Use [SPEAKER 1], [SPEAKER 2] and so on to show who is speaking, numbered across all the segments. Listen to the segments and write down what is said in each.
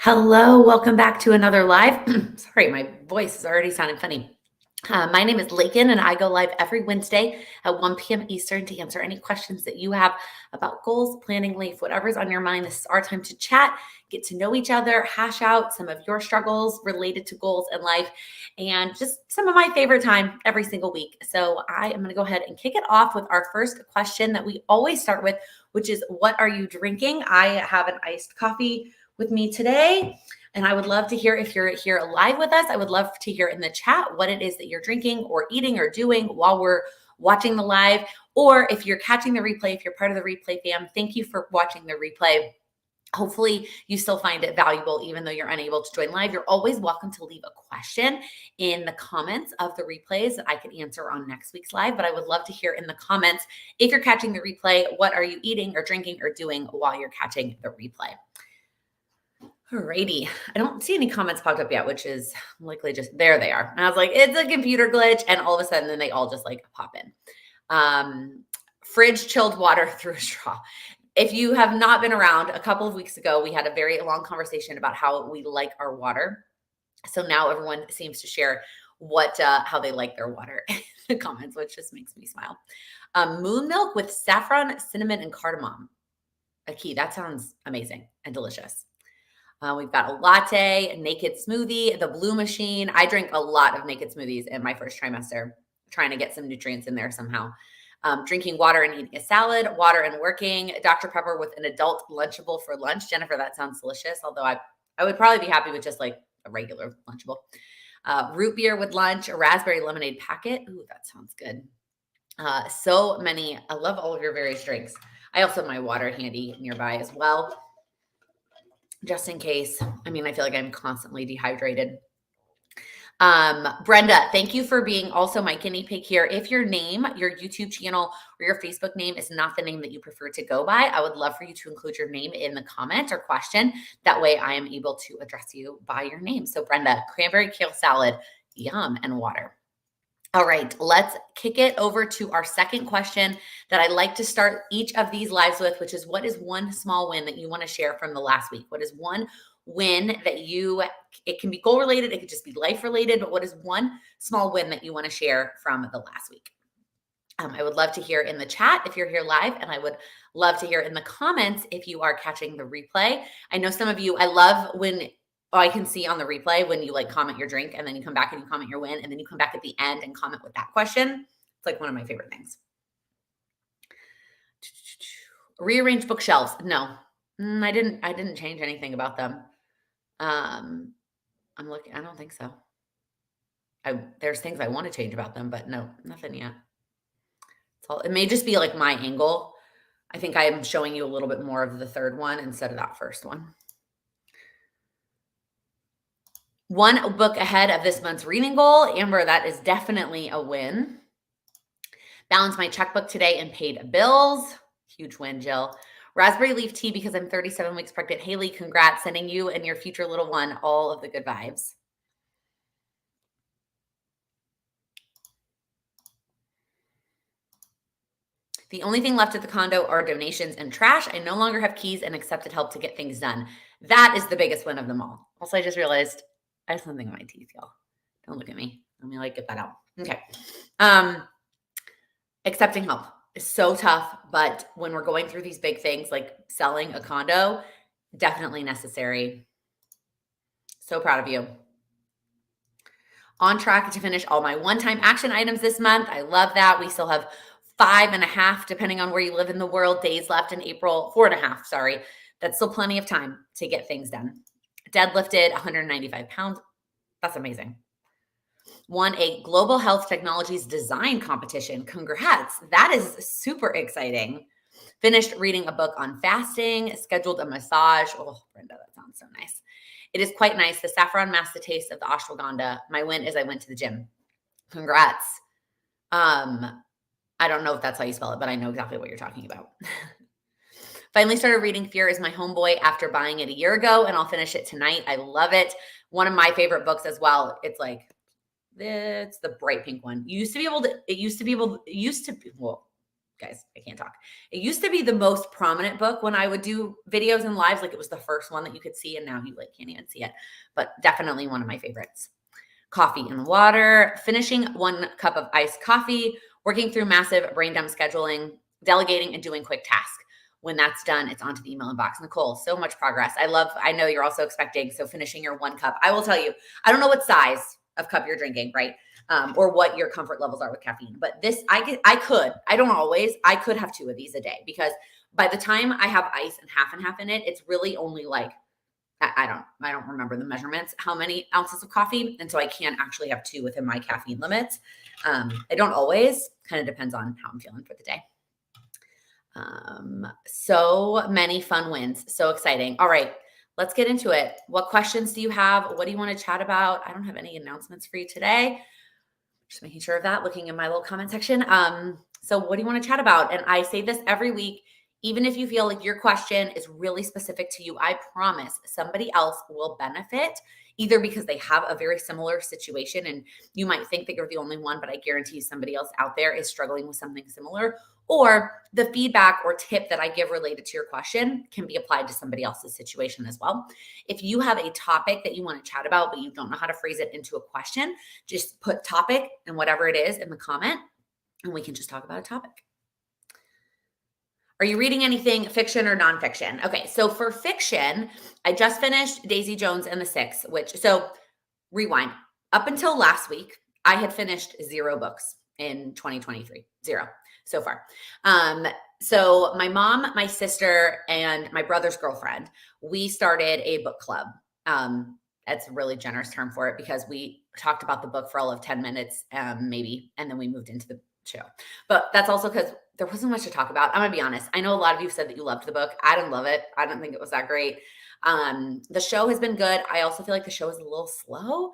[SPEAKER 1] Hello, welcome back to another live. Sorry, my voice is already sounding funny. My name is Laken, and I go live every Wednesday at 1 p.m. Eastern to answer any questions that you have about goals, planning life, whatever's on your mind. This is our time to chat, get to know each other, hash out some of your struggles related to goals and life, and just some of my favorite time every single week. So I am going to go ahead and kick it off with our first question that we always start with, which is, what are you drinking? I have an iced coffee with me today. And I would love to hear, if you're here live with us, I would love to hear in the chat what it is that you're drinking or eating or doing while we're watching the live. Or if you're catching the replay, if you're part of the replay fam, thank you for watching the replay. Hopefully you still find it valuable, even though you're unable to join live. You're always welcome to leave a question in the comments of the replays that I can answer on next week's live. But I would love to hear in the comments, if you're catching the replay, what are you eating or drinking or doing while you're catching the replay? Alrighty. I don't see any comments popped up yet, which is likely just, there they are. And I was like, it's a computer glitch. And all of a sudden, then they all just like pop in. Fridge chilled water through a straw. If you have not been around, a couple of weeks ago, we had a very long conversation about how we like our water. So now everyone seems to share how they like their water in the comments, which just makes me smile. Moon milk with saffron, cinnamon, and cardamom. Aki, that sounds amazing and delicious. We've got a latte, a naked smoothie, the blue machine. I drank a lot of naked smoothies in my first trimester, trying to get some nutrients in there somehow. Drinking water and eating a salad, water and working, Dr. Pepper with an adult Lunchable for lunch. Jennifer, that sounds delicious, although I would probably be happy with just like a regular Lunchable. Root beer with lunch, a raspberry lemonade packet. Ooh, that sounds good. So many. I love all of your various drinks. I also have my water handy nearby as well, just in case. I mean, I feel like I'm constantly dehydrated. Brenda, thank you for being also my guinea pig here. If your name, your YouTube channel, or your Facebook name is not the name that you prefer to go by, I would love for you to include your name in the comment or question. That way I am able to address you by your name. So Brenda, cranberry kale salad, yum, and water. All right, let's kick it over to our second question that I like to start each of these lives with, which is, what is one small win that you want to share from the last week? What is one win that it can be goal related, it could just be life related, but what is one small win that you want to share from the last week? I would love to hear in the chat if you're here live, and I would love to hear in the comments if you are catching the replay. I know some of you, I love when I can see on the replay when you like comment your drink and then you come back and you comment your win and then you come back at the end and comment with that question. It's like one of my favorite things. Rearrange bookshelves. No, I didn't change anything about them. I'm looking, I don't think so. There's things I want to change about them, but no, nothing yet. It may just be like my angle. I think I am showing you a little bit more of the third one instead of that first one. One book ahead of this month's reading goal. Amber, that is definitely a win. Balanced my checkbook today and paid bills. Huge win, Jill. Raspberry leaf tea because I'm 37 weeks pregnant. Haley, congrats. Sending you and your future little one all of the good vibes. The only thing left at the condo are donations and trash. I no longer have keys and accepted help to get things done. That is the biggest win of them all. Also, I just realized I have something in my teeth, y'all. Don't look at me. Let me get that out. Okay. Accepting help is so tough, but when we're going through these big things like selling a condo, definitely necessary. So proud of you. On track to finish all my one-time action items this month. I love that. We still have 5.5, depending on where you live in the world, days left in April. 4.5, sorry. That's still plenty of time to get things done. Deadlifted 195 pounds. That's amazing. Won a Global Health Technologies design competition. Congrats. That is super exciting. Finished reading a book on fasting. Scheduled a massage. Oh, Brenda, that sounds so nice. It is quite nice. The saffron masked the taste of the ashwagandha. My win is I went to the gym. Congrats. I don't know if that's how you spell it, but I know exactly what you're talking about. Finally started reading Fear is My Homeboy after buying it a year ago, and I'll finish it tonight. I love it. One of my favorite books as well. It's the bright pink one. Well, guys, I can't talk. It used to be the most prominent book when I would do videos and lives. Like it was the first one that you could see, and now you like can't even see it. But definitely one of my favorites. Coffee and water, finishing 1 cup of iced coffee, working through massive brain dump scheduling, delegating, and doing quick tasks. When that's done, it's onto the email inbox. Nicole, so much progress. I know you're also expecting, so finishing your 1 cup. I will tell you, I don't know what size of cup you're drinking, right? Or what your comfort levels are with caffeine. But this, I could have 2 of these a day, because by the time I have ice and half in it, it's really only like, I don't remember the measurements, how many ounces of coffee. And so I can't actually have 2 within my caffeine limits. I don't always, kind of depends on how I'm feeling for the day. So many fun wins. So exciting. All right, let's get into it. What questions do you have? What do you want to chat about? I don't have any announcements for you today. Just making sure of that, looking in my little comment section. So what do you want to chat about? And I say this every week, even if you feel like your question is really specific to you, I promise somebody else will benefit, either because they have a very similar situation and you might think that you're the only one, but I guarantee somebody else out there is struggling with something similar, or the feedback or tip that I give related to your question can be applied to somebody else's situation as well. If you have a topic that you want to chat about, but you don't know how to phrase it into a question, just put topic and whatever it is in the comment, and we can just talk about a topic. Are you reading anything fiction or nonfiction? Okay, so for fiction, I just finished Daisy Jones and the Six, so rewind. Up until last week, I had finished 0 books in 2023. 0 so far. So my mom, my sister, and my brother's girlfriend, we started a book club. That's a really generous term for it, because we talked about the book for all of 10 minutes, maybe, and then we moved into the show. But that's also because there wasn't much to talk about. I'm gonna be honest. I know a lot of you said that you loved the book. I didn't love it. I didn't think it was that great. The show has been good. I also feel like the show is a little slow.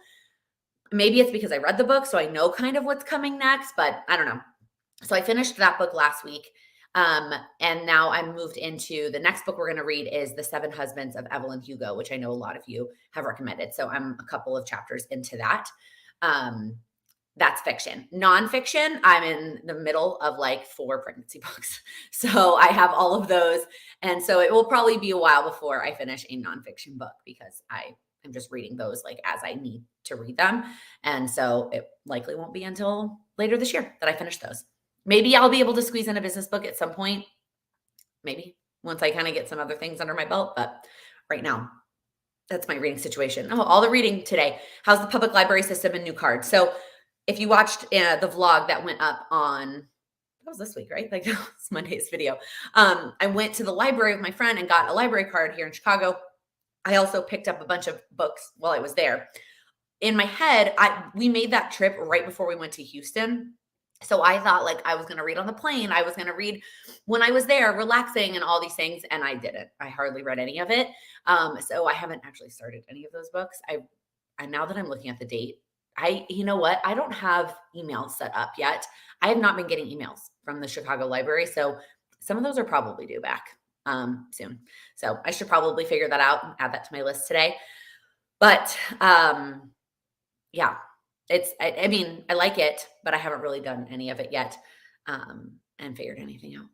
[SPEAKER 1] Maybe it's because I read the book, so I know kind of what's coming next, but I don't know. So I finished that book last week. And now I'm moved into the next book we're going to read is The 7 Husbands of Evelyn Hugo, which I know a lot of you have recommended. So I'm a couple of chapters into that. That's fiction. Nonfiction, I'm in the middle of like 4 pregnancy books. So I have all of those. And so it will probably be a while before I finish a nonfiction book, because I am just reading those like as I need to read them. And so it likely won't be until later this year that I finish those. Maybe I'll be able to squeeze in a business book at some point. Maybe once I kind of get some other things under my belt. But right now, that's my reading situation. Oh, all the reading today. How's the public library system and new cards? So if you watched the vlog that went up on, that was this week, right? Like that was Monday's video. I went to the library with my friend and got a library card here in Chicago. I also picked up a bunch of books while I was there. In my head, we made that trip right before we went to Houston. So I thought like I was going to read on the plane. I was going to read when I was there, relaxing and all these things. And I didn't. I hardly read any of it. So I haven't actually started any of those books. I now that I'm looking at the date, you know what? I don't have emails set up yet. I have not been getting emails from the Chicago Library. So some of those are probably due back soon. So I should probably figure that out and add that to my list today. But yeah, I mean, I like it, but I haven't really done any of it yet and figured anything out.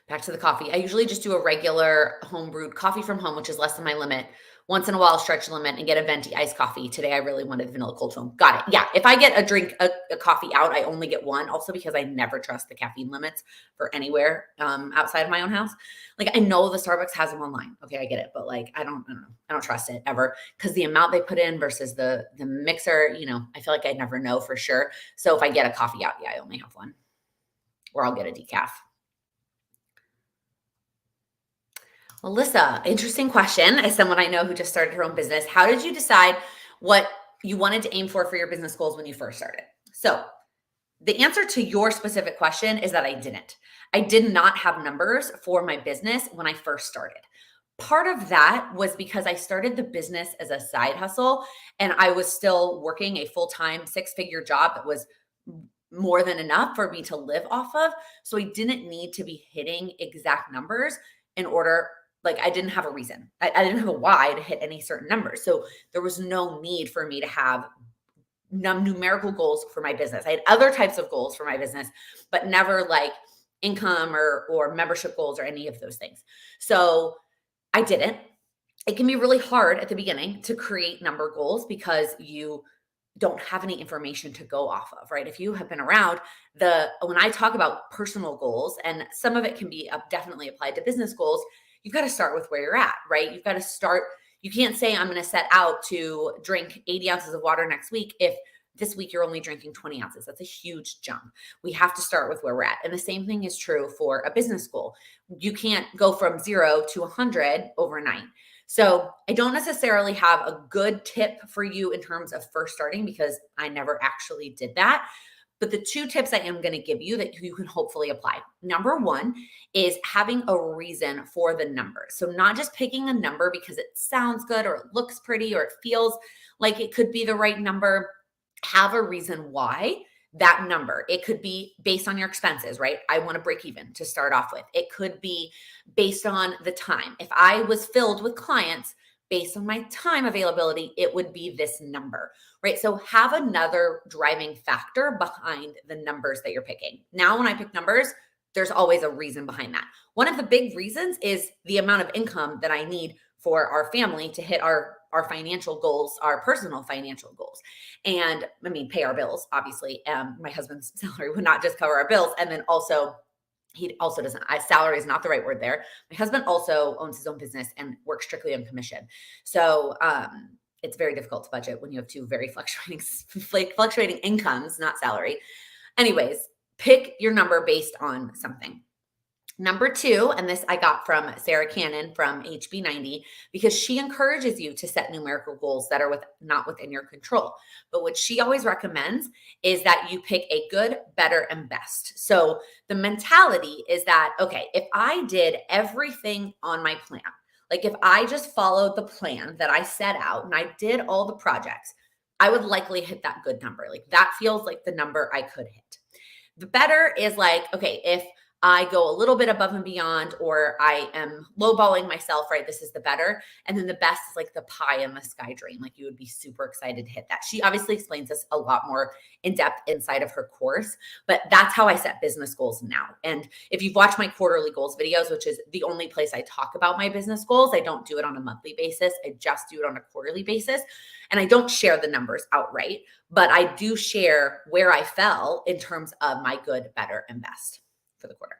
[SPEAKER 1] Back to the coffee. I usually just do a regular home brewed coffee from home, which is less than my limit. Once in a while, stretch the limit and get a venti iced coffee. Today, I really wanted vanilla cold foam. Got it. Yeah. If I get a coffee out, I only get one. Also, because I never trust the caffeine limits for anywhere outside of my own house. Like I know the Starbucks has them online. Okay, I get it, but like I don't know. I don't trust it ever, because the amount they put in versus the mixer. I feel like I never know for sure. So if I get a coffee out, yeah, I only have one, or I'll get a decaf. Alyssa, interesting question. As someone I know who just started her own business, how did you decide what you wanted to aim for your business goals when you first started? So the answer to your specific question is that I didn't. I did not have numbers for my business when I first started. Part of that was because I started the business as a side hustle, and I was still working a full-time 6-figure job that was more than enough for me to live off of. So I didn't need to be hitting exact numbers in order. Like I didn't have a reason. I didn't have a why to hit any certain numbers. So there was no need for me to have numerical goals for my business. I had other types of goals for my business, but never like income or membership goals or any of those things. So I didn't. It can be really hard at the beginning to create number goals because you don't have any information to go off of, right? If you have been around when I talk about personal goals, and some of it can be definitely applied to business goals, you've got to start with where you're at, right? You've got to start. You can't say I'm going to set out to drink 80 ounces of water next week if this week you're only drinking 20 ounces. That's a huge jump. We have to start with where we're at. And the same thing is true for a business goal. You can't go from 0 to 100 overnight. So I don't necessarily have a good tip for you in terms of first starting because I never actually did that. But the 2 tips I am going to give you that you can hopefully apply. Number 1 is having a reason for the number. So not just picking a number because it sounds good or it looks pretty or it feels like it could be the right number. Have a reason why that number. It could be based on your expenses, right? I want to break even to start off with. It could be based on the time. If I was filled with clients based on my time availability, it would be this number, right? So have another driving factor behind the numbers that you're picking. Now, when I pick numbers, there's always a reason behind that. One of the big reasons is the amount of income that I need for our family to hit our financial goals, our personal financial goals. And I mean, pay our bills, obviously. My husband's salary would not just cover our bills. And then also, he also doesn't, salary is not the right word there. My husband also owns his own business and works strictly on commission. So it's very difficult to budget when you have 2 very fluctuating incomes, not salary. Anyways, pick your number based on something. Number 2, and this I got from Sarah Cannon from HB90, because she encourages you to set numerical goals that are not within your control. But what she always recommends is that you pick a good, better, and best. So the mentality is that, okay, if I did everything on my plan, like if I just followed the plan that I set out and I did all the projects, I would likely hit that good number. Like that feels like the number I could hit. The better is like, okay, if I go a little bit above and beyond, or I am lowballing myself, right? This is the better. And then the best is like the pie in the sky dream. Like you would be super excited to hit that. She obviously explains this a lot more in depth inside of her course, but that's how I set business goals now. And if you've watched my quarterly goals videos, which is the only place I talk about my business goals, I don't do it on a monthly basis. I just do it on a quarterly basis. And I don't share the numbers outright, but I do share where I fell in terms of my good, better, and best for the quarter.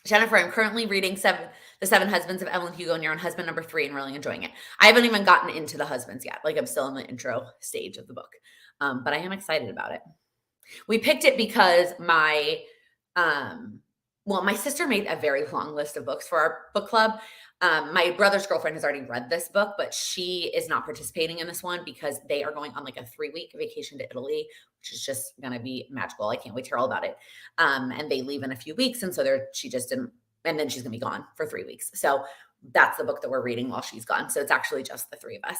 [SPEAKER 1] Jennifer, I'm currently reading The 7 Husbands of Evelyn Hugo, and you're on husband number 3 and really enjoying it. I haven't even gotten into the husbands yet. Like I'm still in the intro stage of the book, but I am excited about it. We picked it because my sister made a very long list of books for our book club. My brother's girlfriend has already read this book, but she is not participating in this one because they are going on like a 3-week vacation to Italy, which is just going to be magical. I can't wait to hear all about it. And they leave in a few weeks. And so she just didn't, and then she's going to be gone for 3 weeks. So that's the book that we're reading while she's gone. So it's actually just the 3 of us.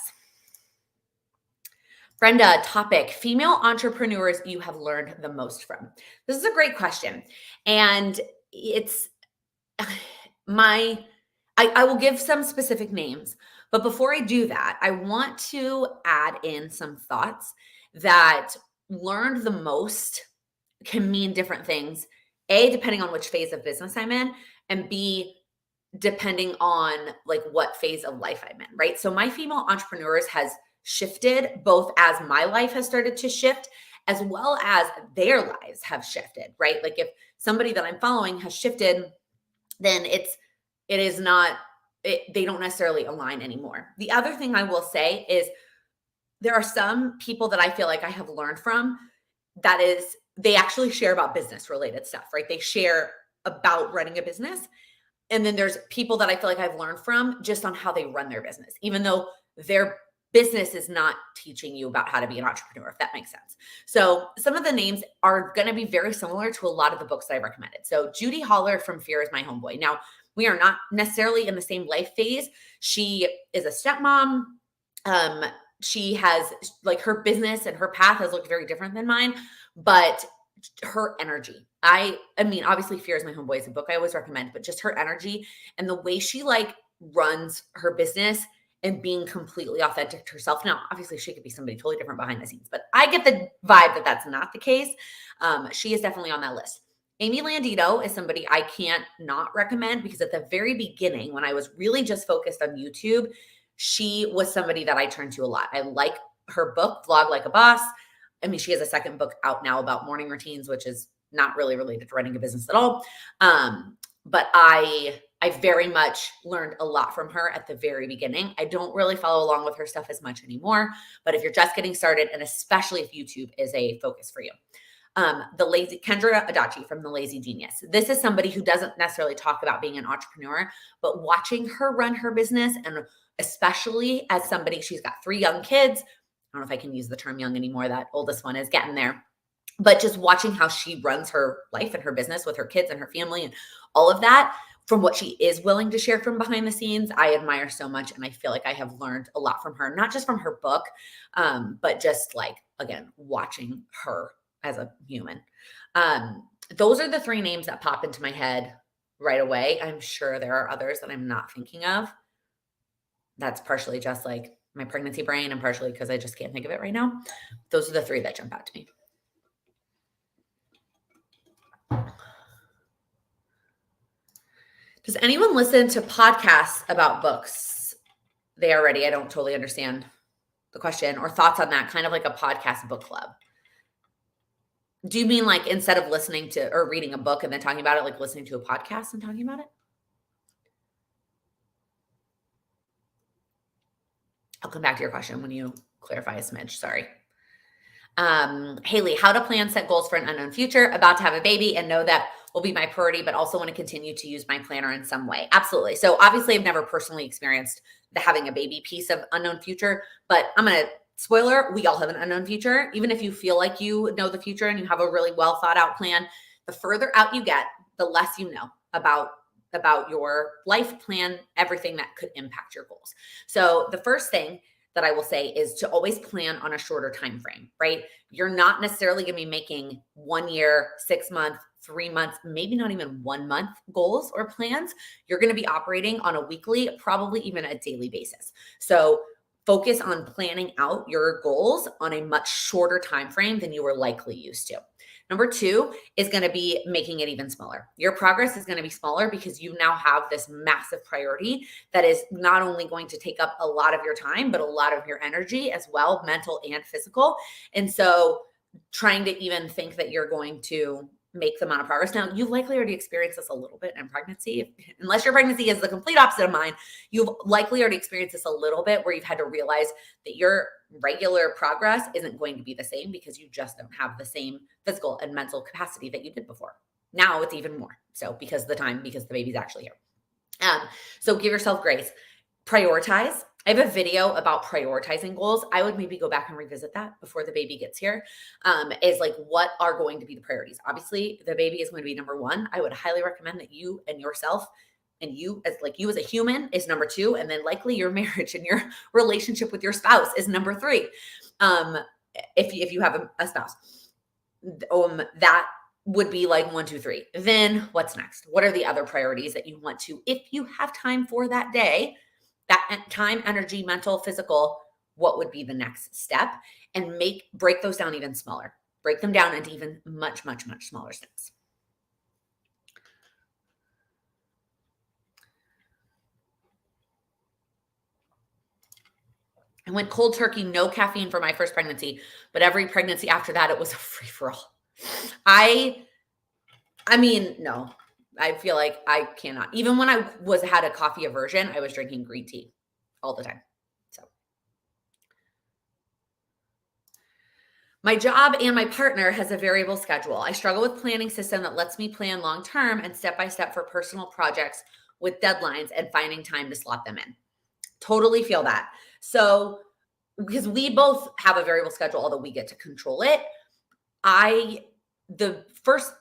[SPEAKER 1] Brenda, topic, female entrepreneurs you have learned the most from. This is a great question. And it's I will give some specific names, but before I do that, I want to add in some thoughts that learned the most can mean different things. A, depending on which phase of business I'm in, and B, depending on like what phase of life I'm in, right? So my female entrepreneurs has shifted both as my life has started to shift, as well as their lives have shifted, right? Like if somebody that I'm following has shifted, then they don't necessarily align anymore. The other thing I will say is there are some people that I feel like I have learned from that is, they actually share about business related stuff, right? They share about running a business. And then there's people that I feel like I've learned from just on how they run their business, even though their business is not teaching you about how to be an entrepreneur, if that makes sense. So some of the names are going to be very similar to a lot of the books that I recommended. So Judy Holler from Fear is my homeboy. Now, we are not necessarily in the same life phase. She is a stepmom. She has like her business and her path has looked very different than mine, but her energy. I mean, obviously Fear is My Homeboy is a book I always recommend, but just her energy and the way she like runs her business and being completely authentic to herself. Now, obviously she could be somebody totally different behind the scenes, but I get the vibe that that's not the case. She is definitely on that list. Amy Landito is somebody I can't not recommend because at the very beginning, when I was really just focused on YouTube, she was somebody that I turned to a lot. I like her book, Vlog Like a Boss. I mean, she has a second book out now about morning routines, which is not really related to running a business at all. But I very much learned a lot from her at the very beginning. I don't really follow along with her stuff as much anymore, but if you're just getting started, and especially if YouTube is a focus for you. Kendra Adachi from The Lazy Genius. This is somebody who doesn't necessarily talk about being an entrepreneur, but watching her run her business, and especially as somebody, she's got 3 young kids. I don't know if I can use the term young anymore. That oldest one is getting there. But just watching how she runs her life and her business with her kids and her family and all of that, from what she is willing to share from behind the scenes, I admire so much. And I feel like I have learned a lot from her, not just from her book, but just like, again, watching her as a human. Those are the 3 names that pop into my head right away. I'm sure there are others that I'm not thinking of. That's partially just like my pregnancy brain and partially because I just can't think of it right now. Those are the 3 that jump out to me. Does anyone listen to podcasts about books? They are ready. I don't totally understand the question or thoughts on that, kind of like a podcast book club. Do you mean like instead of listening to or reading a book and then talking about it, like listening to a podcast and talking about it? I'll come back to your question when you clarify a smidge. Sorry. Haley, how to plan, set goals for an unknown future, about to have a baby and know that will be my priority, but also want to continue to use my planner in some way. Absolutely. So obviously I've never personally experienced the having a baby piece of unknown future, but I'm going to spoiler, we all have an unknown future. Even if you feel like you know the future and you have a really well thought out plan, the further out you get, the less you know about your life plan, everything that could impact your goals. So the first thing that I will say is to always plan on a shorter time frame, right? You're not necessarily going to be making 1 year, 6 month, 3 months, maybe not even 1 month goals or plans. You're going to be operating on a weekly, probably even a daily basis. So focus on planning out your goals on a much shorter time frame than you were likely used to. Number 2 is going to be making it even smaller. Your progress is going to be smaller because you now have this massive priority that is not only going to take up a lot of your time, but a lot of your energy as well, mental and physical. And so trying to even think that you're going to make the amount of progress. Now, you've likely already experienced this a little bit in pregnancy. Unless your pregnancy is the complete opposite of mine, you've likely already experienced this a little bit where you've had to realize that your regular progress isn't going to be the same because you just don't have the same physical and mental capacity that you did before. Now it's even more so because the baby's actually here. So give yourself grace. Prioritize. I have a video about prioritizing goals. I would maybe go back and revisit that before the baby gets here. Is like, what are going to be the priorities? Obviously, the baby is going to be number 1. I would highly recommend that you and yourself and you as a human is number 2. And then likely your marriage and your relationship with your spouse is number 3. If you have a spouse, that would be like 1, 2, 3. Then what's next? What are the other priorities that you want to, if you have time for that day, that time, energy, mental, physical, what would be the next step? And break those down even smaller. Break them down into even much, much, much smaller steps. I went cold turkey, no caffeine for my first pregnancy, but every pregnancy after that, it was a free for all. I mean, no, I feel like I cannot. Even when I had a coffee aversion, I was drinking green tea all the time. So my job and my partner has a variable schedule. I struggle with planning system that lets me plan long-term and step-by-step for personal projects with deadlines and finding time to slot them in. Totally feel that. So because we both have a variable schedule, although we get to control it, the first,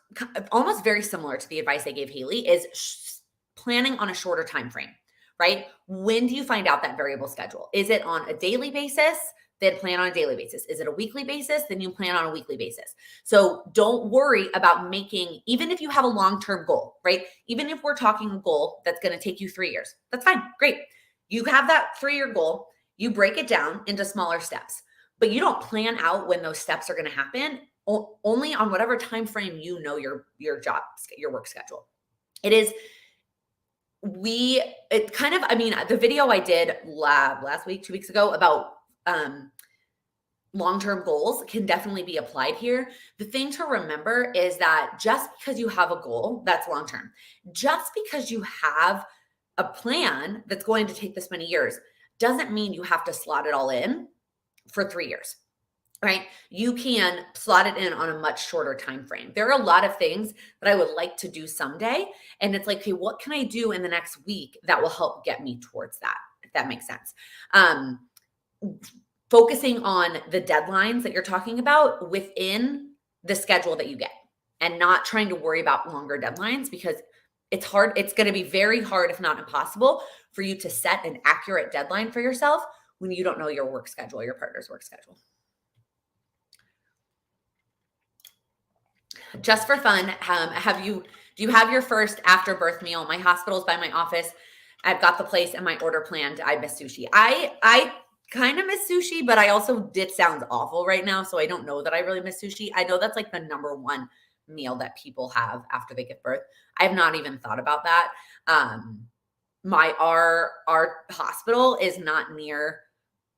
[SPEAKER 1] almost very similar to the advice I gave Haley, is planning on a shorter time frame, right? When do you find out that variable schedule? Is it on a daily basis then plan on a daily basis. Is it a weekly basis? Then you plan on a weekly basis. So don't worry about making, even if you have a long-term goal, right? Even if we're talking a goal that's going to take you 3 years, that's fine. Great. You have that 3-year goal. You break it down into smaller steps, but you don't plan out when those steps are going to happen, only on whatever time frame your work schedule. The video I did last week, 2 weeks ago about long-term goals can definitely be applied here. The thing to remember is that just because you have a goal that's long-term, just because you have a plan that's going to take this many years, doesn't mean you have to slot it all in for 3 years. Right? You can slot it in on a much shorter time frame. There are a lot of things that I would like to do someday. And it's like, okay, what can I do in the next week that will help get me towards that? If that makes sense. Focusing on the deadlines that you're talking about within the schedule that you get, and not trying to worry about longer deadlines, because it's hard. It's going to be very hard, if not impossible, for you to set an accurate deadline for yourself when you don't know your work schedule, your partner's work schedule. Just for fun, do you have your first after birth meal? My hospital's by my office. I've got the place and my order planned. I miss sushi. I kind of miss sushi, but I also, it sounds awful right now, so I don't know that I really miss sushi. I know that's like the number one meal that people have after they give birth. I have not even thought about that. Our hospital is not near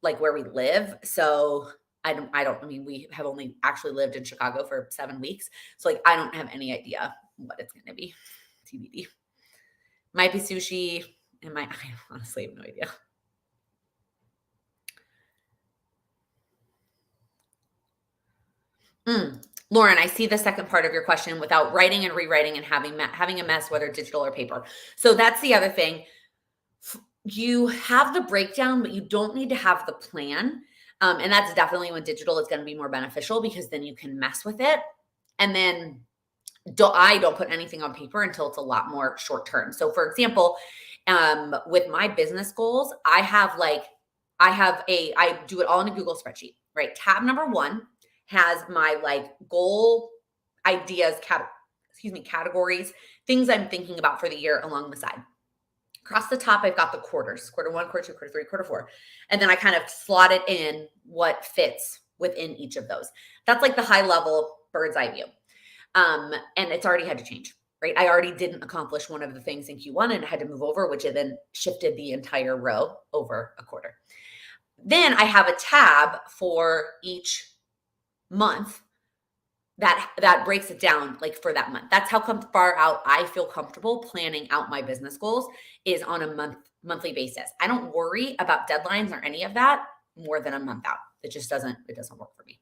[SPEAKER 1] like where we live, so we have only actually lived in Chicago for 7 weeks. So like, I don't have any idea what it's going to be. TBD. Might be sushi. I honestly have no idea. Lauren, I see the second part of your question, without writing and rewriting and having a mess, whether digital or paper. So that's the other thing. You have the breakdown, but you don't need to have the plan. And that's definitely when digital is going to be more beneficial, because then you can mess with it. And then I don't put anything on paper until it's a lot more short term. So for example, with my business goals, I do it all in a Google spreadsheet, right? Tab number 1 has my like goal ideas, categories, things I'm thinking about for the year along the side. Across the top, I've got the quarters, quarter 1, quarter 2, quarter 3, quarter 4. And then I kind of slot it in what fits within each of those. That's like the high level bird's eye view. And it's already had to change, right? I already didn't accomplish one of the things in Q1 and had to move over, which then shifted the entire row over a quarter. Then I have a tab for each month that breaks it down like for that month. That's how far out I feel comfortable planning out my business goals, is on a monthly basis. I don't worry about deadlines or any of that more than a month out. It doesn't work for me.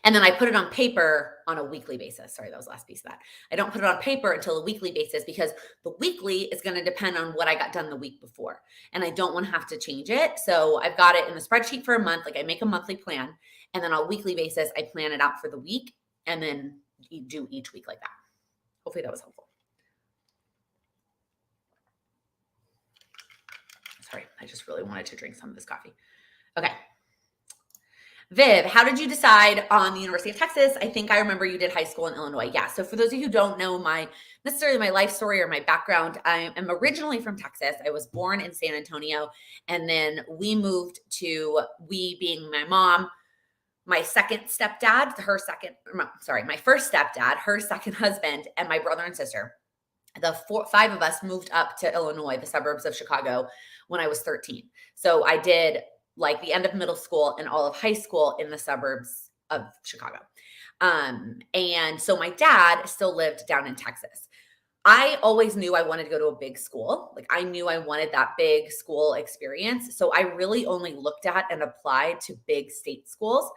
[SPEAKER 1] And then I put it on paper on a weekly basis. Sorry, that was the last piece of that. I don't put it on paper until a weekly basis, because the weekly is going to depend on what I got done the week before. And I don't want to have to change it. So I've got it in the spreadsheet for a month. Like, I make a monthly plan, and then on a weekly basis, I plan it out for the week, and then you do each week like that. Hopefully that was helpful. Sorry, I just really wanted to drink some of this coffee. Okay. Viv, how did you decide on the University of Texas? I think I remember you did high school in Illinois. Yeah. So for those of you who don't know necessarily my life story or my background, I am originally from Texas. I was born in San Antonio, and then we moved we being my mom, my second stepdad, my first stepdad, her second husband, and my brother and sister. The 5 of us moved up to Illinois, the suburbs of Chicago, when I was 13. So I did like the end of middle school and all of high school in the suburbs of Chicago. And so my dad still lived down in Texas. I always knew I wanted to go to a big school. Like, I knew I wanted that big school experience. So I really only looked at and applied to big state schools.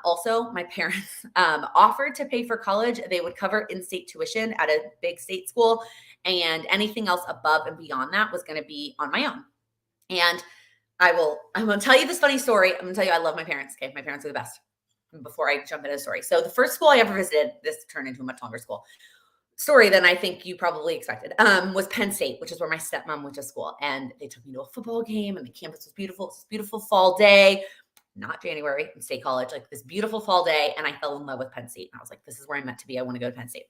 [SPEAKER 1] Also, my parents offered to pay for college. They would cover in-state tuition at a big state school, and anything else above and beyond that was going to be on my own. And I'm going to tell you this funny story. I'm going to tell you, I love my parents. Okay. My parents are the best. Before I jump into the story. So the first school I ever visited, this turned into a much longer story than I think you probably expected, was Penn State, which is where my stepmom went to school. And they took me to a football game, and the campus was beautiful. It's a beautiful fall day. not January, in State College, like this beautiful fall day. And I fell in love with Penn State. And I was like, this is where I'm meant to be. I want to go to Penn State.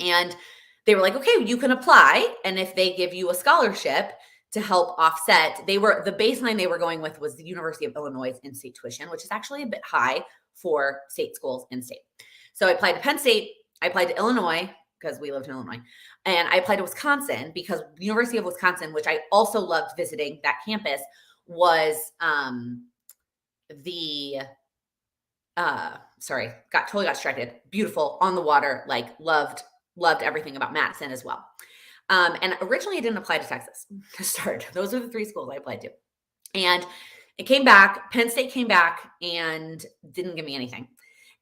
[SPEAKER 1] And they were like, okay, you can apply. And if they give you a scholarship to help offset, the baseline they were going with was the University of Illinois in-state tuition, which is actually a bit high for state schools in state. So I applied to Penn State. I applied to Illinois because we lived in Illinois. And I applied to Wisconsin because the University of Wisconsin, which I also loved visiting that campus, was totally got distracted. Beautiful, on the water, like loved everything about Madison as well. And originally I didn't apply to Texas to start. Those are the 3 schools I applied to. And it came back, Penn State came back and didn't give me anything.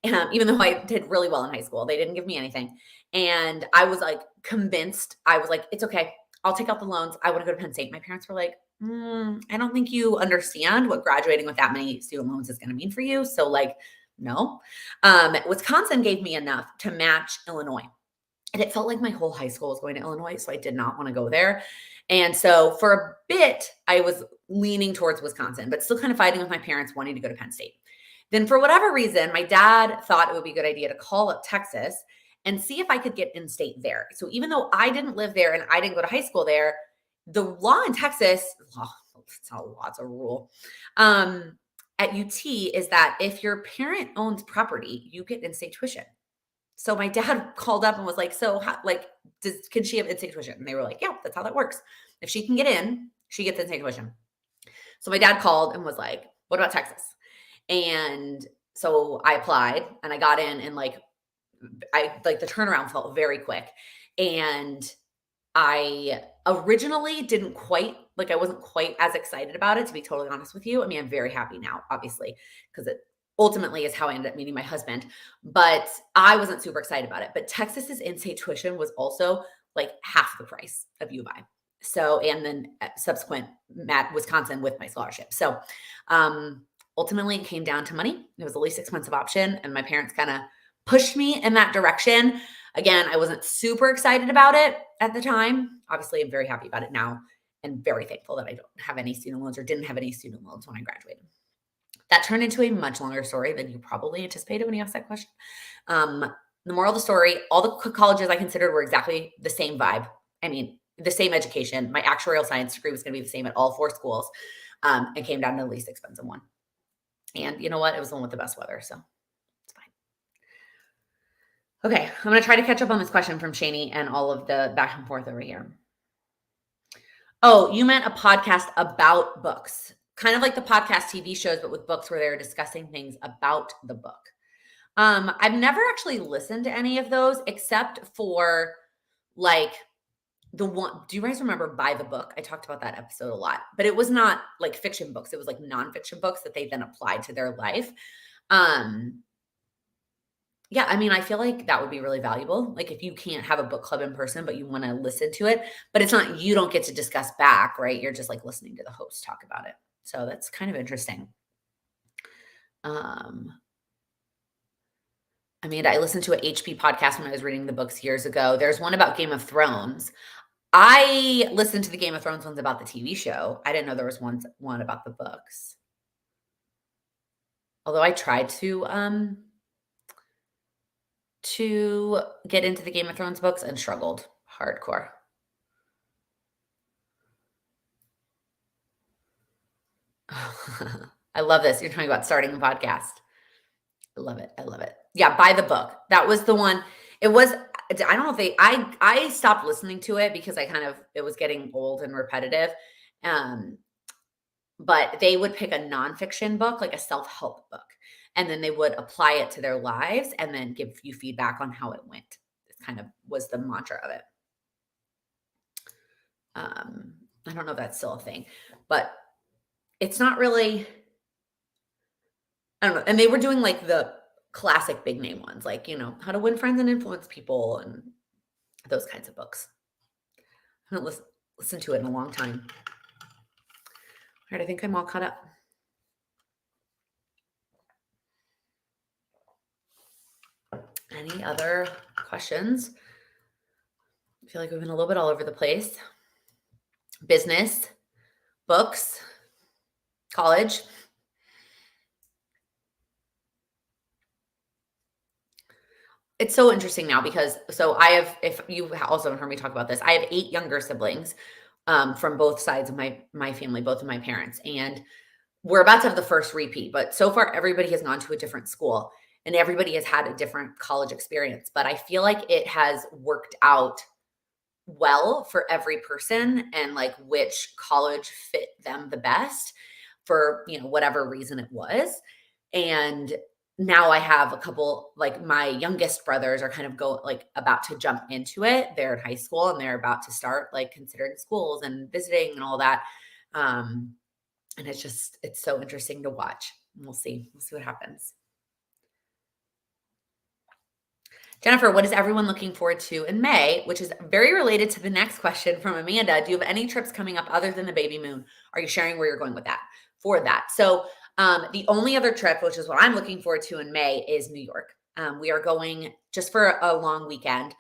[SPEAKER 1] Even though I did really well in high school, they didn't give me anything. And I was like convinced, I was like, it's okay. I'll take out the loans. I want to go to Penn State. My parents were like, I don't think you understand what graduating with that many student loans is going to mean for you. So like, no. Wisconsin gave me enough to match Illinois. And it felt like my whole high school was going to Illinois, so I did not want to go there. And so for a bit, I was leaning towards Wisconsin, but still kind of fighting with my parents wanting to go to Penn State. Then for whatever reason, my dad thought it would be a good idea to call up Texas and see if I could get in-state there. So even though I didn't live there and I didn't go to high school there, the law in Texas, it's not a law, it's a rule, at UT is that if your parent owns property, you get in-state tuition. So my dad called up and was like, so how, like, can she have in-state tuition? And they were like, yeah, that's how that works. If she can get in, she gets in-state tuition. So my dad called and was like, what about Texas? And so I applied and I got in, and the turnaround felt very quick. And I originally didn't quite, I wasn't quite as excited about it, to be totally honest with you. I mean, I'm very happy now, obviously, because it ultimately is how I ended up meeting my husband, but I wasn't super excited about it. But Texas's in-state tuition was also like half the price of U of I. So, and then subsequent Wisconsin with my scholarship. So, ultimately it came down to money. It was the least expensive option, and my parents kind of pushed me in that direction. Again, I wasn't super excited about it at the time. Obviously, I'm very happy about it now and very thankful that I don't have any student loans or didn't have any student loans when I graduated. That turned into a much longer story than you probably anticipated when you asked that question. The moral of the story, all the colleges I considered were exactly the same vibe. I mean, the same education. My actuarial science degree was going to be the same at all 4 schools. It came down to the least expensive one. And you know what? It was the one with the best weather, so it's fine. Okay, I'm going to try to catch up on this question from Shani and all of the back and forth over here. Oh, you meant a podcast about books, kind of like the podcast TV shows, but with books where they're discussing things about the book. I've never actually listened to any of those except for like the one. Do you guys remember By the Book? I talked about that episode a lot, but it was not like fiction books. It was like nonfiction books that they then applied to their life. Yeah, I mean, I feel like that would be really valuable. Like if you can't have a book club in person, but you want to listen to it, but it's not, you don't get to discuss back, right? You're just like listening to the host talk about it. So that's kind of interesting. I mean, I listened to an HP podcast when I was reading the books years ago. There's one about Game of Thrones. I listened to the Game of Thrones ones about the TV show. I didn't know there was one about the books. Although I tried to get into the Game of Thrones books and struggled hardcore. I love this. You're talking about starting a podcast. I love it. I love it. Yeah, By the Book. That was the one. It was, I don't know if I stopped listening to it because it was getting old and repetitive. But they would pick a nonfiction book, like a self-help book, and then they would apply it to their lives and then give you feedback on how it went. It kind of was the mantra of it. I don't know if that's still a thing, but it's not really, I don't know. And they were doing like the classic big name ones, like, How to Win Friends and Influence People and those kinds of books. I haven't listened to it in a long time. All right, I think I'm all caught up. Any other questions? I feel like we've been a little bit all over the place. Business, books, college. It's so interesting now because if you also heard me talk about this, I have 8 younger siblings, from both sides of my family, both of my parents, and we're about to have the first repeat, but so far everybody has gone to a different school and everybody has had a different college experience, but I feel like it has worked out well for every person and like which college fit them the best for, whatever reason it was. And now I have a couple, like my youngest brothers are kind of about to jump into it. They're in high school and they're about to start like considering schools and visiting and all that. Um, and it's so interesting to watch. We'll see. We'll see what happens. Jennifer, what is everyone looking forward to in May? Which is very related to the next question from Amanda. Do you have any trips coming up other than the baby moon? Are you sharing where you're going with that for that? So the only other trip, which is what I'm looking forward to in May, is New York. We are going just for a long weekend,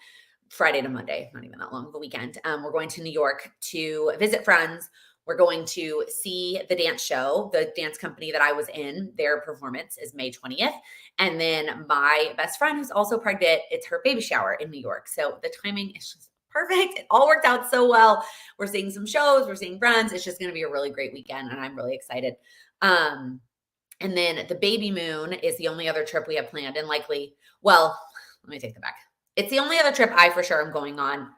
[SPEAKER 1] Friday to Monday, not even that long of a weekend. We're going to New York to visit friends. We're going to see the dance show, the dance company that I was in. Their performance is May 20th. And then my best friend, who's also pregnant, it's her baby shower in New York. So the timing is just perfect. It all worked out so well. We're seeing some shows, we're seeing friends. It's just going to be a really great weekend, and I'm really excited. And then the baby moon is the only other trip we have planned, and likely, well, let me take that back. It's the only other trip I for sure am going on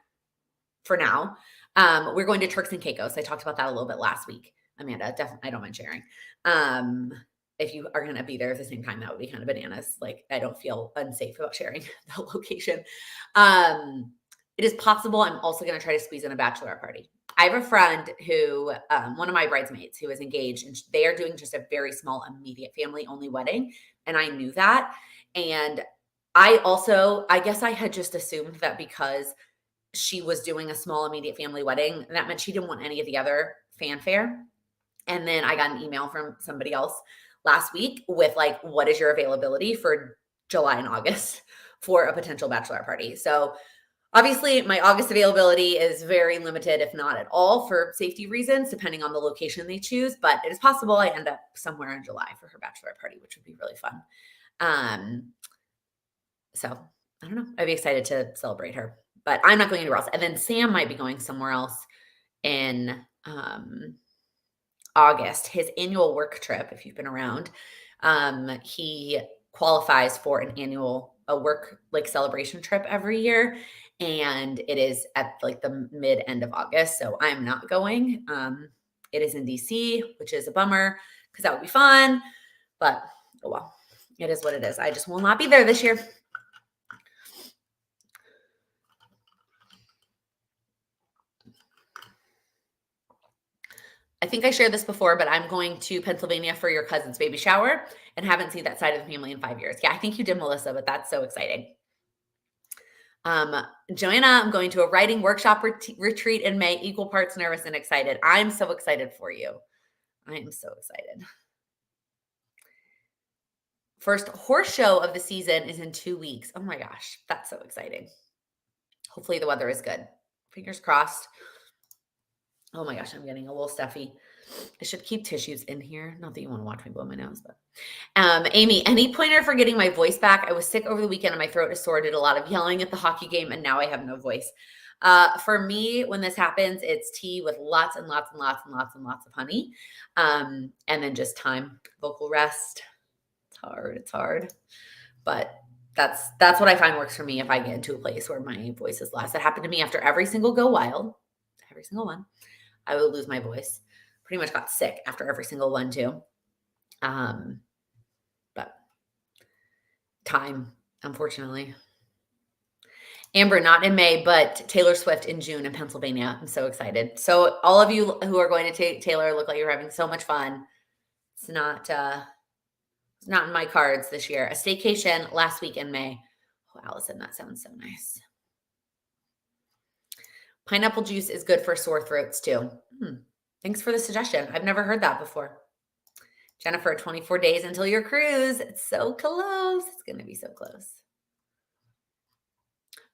[SPEAKER 1] for now. We're going to Turks and Caicos. I talked about that a little bit last week. Amanda, definitely, I don't mind sharing. If you are going to be there at the same time, that would be kind of bananas. Like, I don't feel unsafe about sharing the location. It is possible I'm also going to try to squeeze in a bachelorette party. I have a friend who, one of my bridesmaids who is engaged, and they are doing just a very small, immediate family only wedding. And I knew that. And I guess I had just assumed that because she was doing a small, immediate family wedding, that meant she didn't want any of the other fanfare. And then I got an email from somebody else last week with like, what is your availability for July and August for a potential bachelorette party? So obviously my August availability is very limited, if not at all, for safety reasons, depending on the location they choose. But it is possible I end up somewhere in July for her bachelorette party, which would be really fun. So I don't know. I'd be excited to celebrate her, but I'm not going anywhere else. And then Sam might be going somewhere else in August, his annual work trip. If you've been around, he qualifies for a work like celebration trip every year. And it is at like the mid end of August. So I'm not going. It is in DC, which is a bummer because that would be fun, but oh well, it is what it is. I just will not be there this year. I think I shared this before, but I'm going to Pennsylvania for your cousin's baby shower and haven't seen that side of the family in 5 years. Yeah, I think you did, Melissa, but that's so exciting. Joanna, I'm going to a writing workshop retreat in May, equal parts nervous and excited. I'm so excited for you. I am so excited. First horse show of the season is in 2 weeks. Oh my gosh, that's so exciting. Hopefully the weather is good. Fingers crossed. Oh my gosh, I'm getting a little stuffy. I should keep tissues in here. Not that you want to watch me blow my nose, but Amy, any pointer for getting my voice back? I was sick over the weekend and my throat is sore. Did a lot of yelling at the hockey game and now I have no voice. For me, when this happens, it's tea with lots and lots and lots and lots and lots of honey. And then just time, vocal rest. It's hard. But that's what I find works for me if I get into a place where my voice is lost. That happened to me after every single Go Wild, every single one. I would lose my voice. Pretty much got sick after every single one too. But time, unfortunately. Amber, not in May, but Taylor Swift in June in Pennsylvania. I'm so excited. So all of you who are going to Taylor look like you're having so much fun. It's not in my cards this year. A staycation last week in May. Oh, Allison, that sounds so nice. Pineapple juice is good for sore throats too. Thanks for the suggestion. I've never heard that before. Jennifer, 24 days until your cruise. It's so close. It's going to be so close.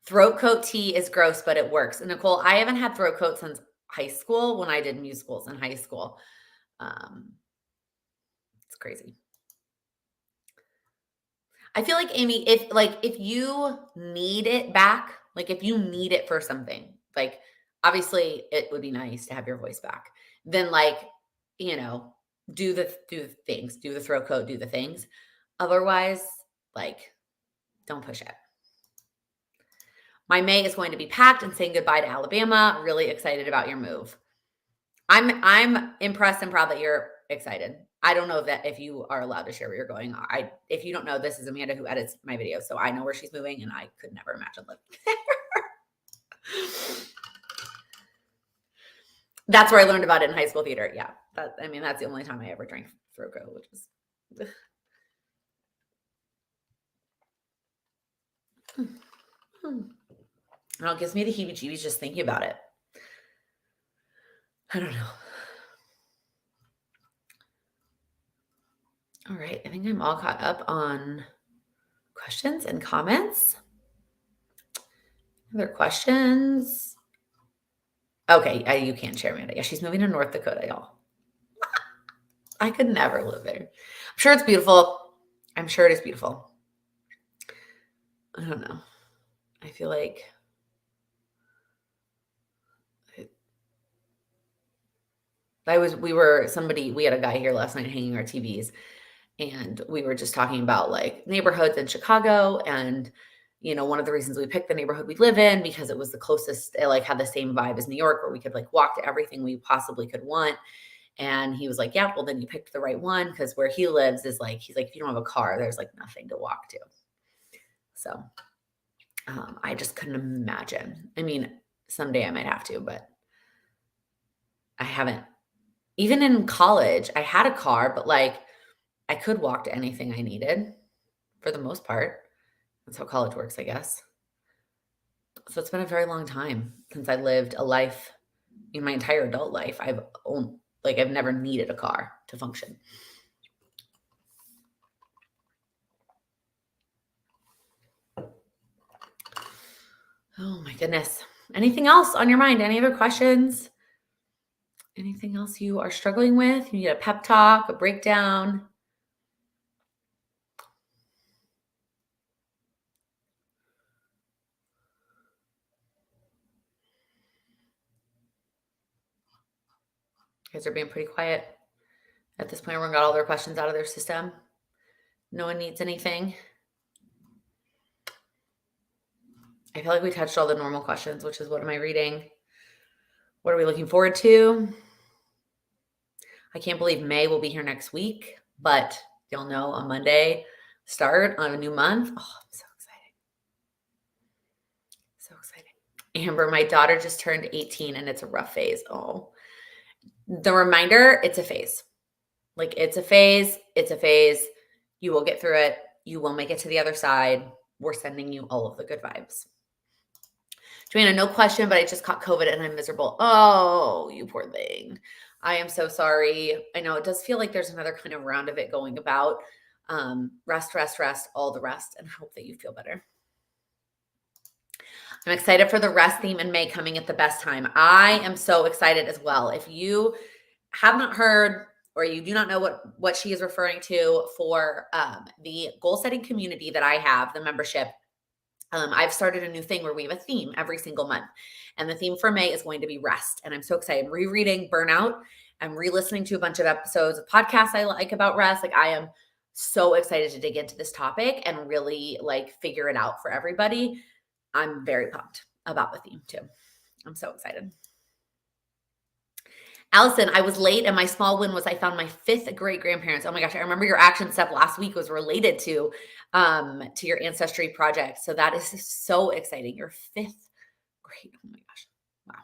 [SPEAKER 1] Throat coat tea is gross, but it works. And Nicole, I haven't had throat coat since high school when I did musicals in high school. It's crazy. I feel like, Amy, if you need it back, like if you need it for something, like obviously it would be nice to have your voice back. Then like, you know, do the things, do the throat coat, do the things. Otherwise, like don't push it. My May is going to be packed and saying goodbye to Alabama. Really excited about your move. I'm impressed and proud that you're excited. I don't know that if you are allowed to share where you're going. If you don't know, this is Amanda who edits my videos, so I know where she's moving, and I could never imagine living there. That's where I learned about it in high school theater. Yeah, that's the only time I ever drank throat coat, which was. Oh, it gives me the heebie-jeebies just thinking about it. I don't know. All right, I think I'm all caught up on questions and comments. Other questions? Okay, you can't share, Amanda. Yeah, she's moving to North Dakota, y'all. I could never live there. I'm sure it's beautiful. I'm sure it is beautiful. I don't know. I feel like we had a guy here last night hanging our TVs, and we were just talking about like neighborhoods in Chicago. And, one of the reasons we picked the neighborhood we live in because it was the closest, it like had the same vibe as New York where we could like walk to everything we possibly could want. And he was like, yeah, well, then you picked the right one because where he lives is like, he's like, if you don't have a car, there's like nothing to walk to. So I just couldn't imagine. I mean, someday I might have to, but I haven't. Even in college, I had a car, but like I could walk to anything I needed for the most part. That's how college works, I guess. So it's been a very long time since I lived a life in my entire adult life. I've never needed a car to function. Oh my goodness. Anything else on your mind? Any other questions? Anything else you are struggling with? You need a pep talk, a breakdown? You guys are being pretty quiet at this point. Everyone got all their questions out of their system. No one needs anything. I feel like we touched all the normal questions, which is what am I reading? What are we looking forward to? I can't believe May will be here next week, but you'll know on Monday, start on a new month. Oh, I'm so excited. So excited. Amber, my daughter just turned 18 and it's a rough phase. Oh, the reminder, it's a phase. Like it's a phase. It's a phase. You will get through it. You will make it to the other side. We're sending you all of the good vibes. Joanna, no question, but I just caught COVID and I'm miserable. Oh, you poor thing. I am so sorry. I know it does feel like there's another kind of round of it going about. Rest, all the rest, and hope that you feel better. I'm excited for the rest theme in May coming at the best time. I am so excited as well. If you have not heard or you do not know what she is referring to for the goal setting community that I have, the membership, I've started a new thing where we have a theme every single month. And the theme for May is going to be rest. And I'm so excited. I'm rereading Burnout. I'm re-listening to a bunch of episodes of podcasts I like about rest. Like I am so excited to dig into this topic and really like figure it out for everybody. I'm very pumped about the theme too. I'm so excited. Allison, I was late and my small win was I found my 5th great grandparents. Oh my gosh, I remember your action step last week was related to your ancestry project. So that is so exciting. Your 5th great. Oh my gosh. Wow.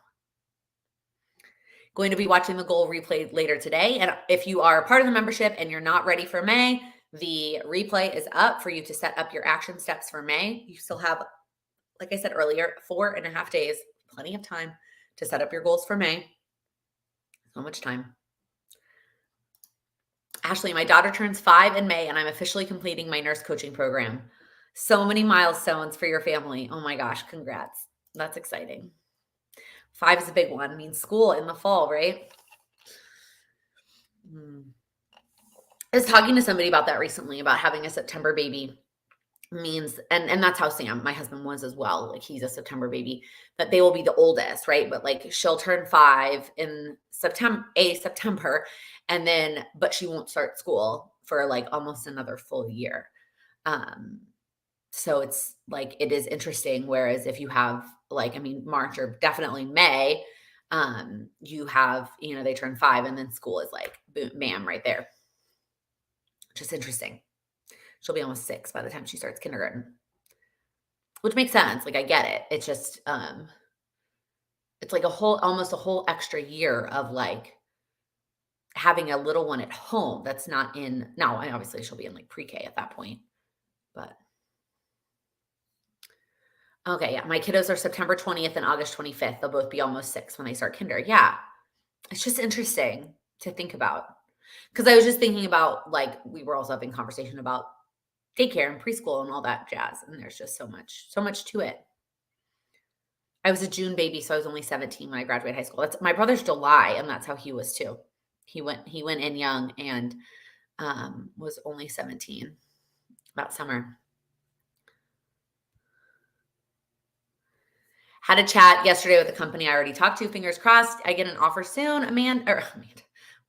[SPEAKER 1] Going to be watching the goal replay later today. And if you are part of the membership and you're not ready for May, the replay is up for you to set up your action steps for May. You still have, like I said earlier, 4.5 days, plenty of time to set up your goals for May. So much time. Ashley, my daughter turns 5 in May and I'm officially completing my nurse coaching program. So many milestones for your family. Oh my gosh, congrats. That's exciting. 5 is a big one. It means school in the fall, right? I was talking to somebody about that recently, about having a September baby. means, and that's how Sam, my husband, was as well. Like, he's a September baby, that they will be the oldest, right? But like, she'll turn 5 in September, and then, but she won't start school for like almost another full year. Um, so it's like, it is interesting. Whereas if you have like, I mean, March or definitely May, you have, they turn 5 and then school is like, boom, bam, right there. Just interesting. She'll be almost 6 by the time she starts kindergarten, which makes sense. Like, I get it. It's just, it's like almost a whole extra year of like having a little one at home that's not in now. And obviously she'll be in like pre-K at that point, but okay. Yeah. My kiddos are September 20th and August 25th. They'll both be almost 6 when they start kinder. Yeah. It's just interesting to think about. Cause I was just thinking about, like, we were also having conversation about daycare and preschool and all that jazz. And there's just so much to it. I was a June baby, so I was only 17 when I graduated high school. That's my brother's July, and that's how he was too. He went in young and was only 17 about summer. Had a chat yesterday with a company I already talked to. Fingers crossed, I get an offer soon. Amanda.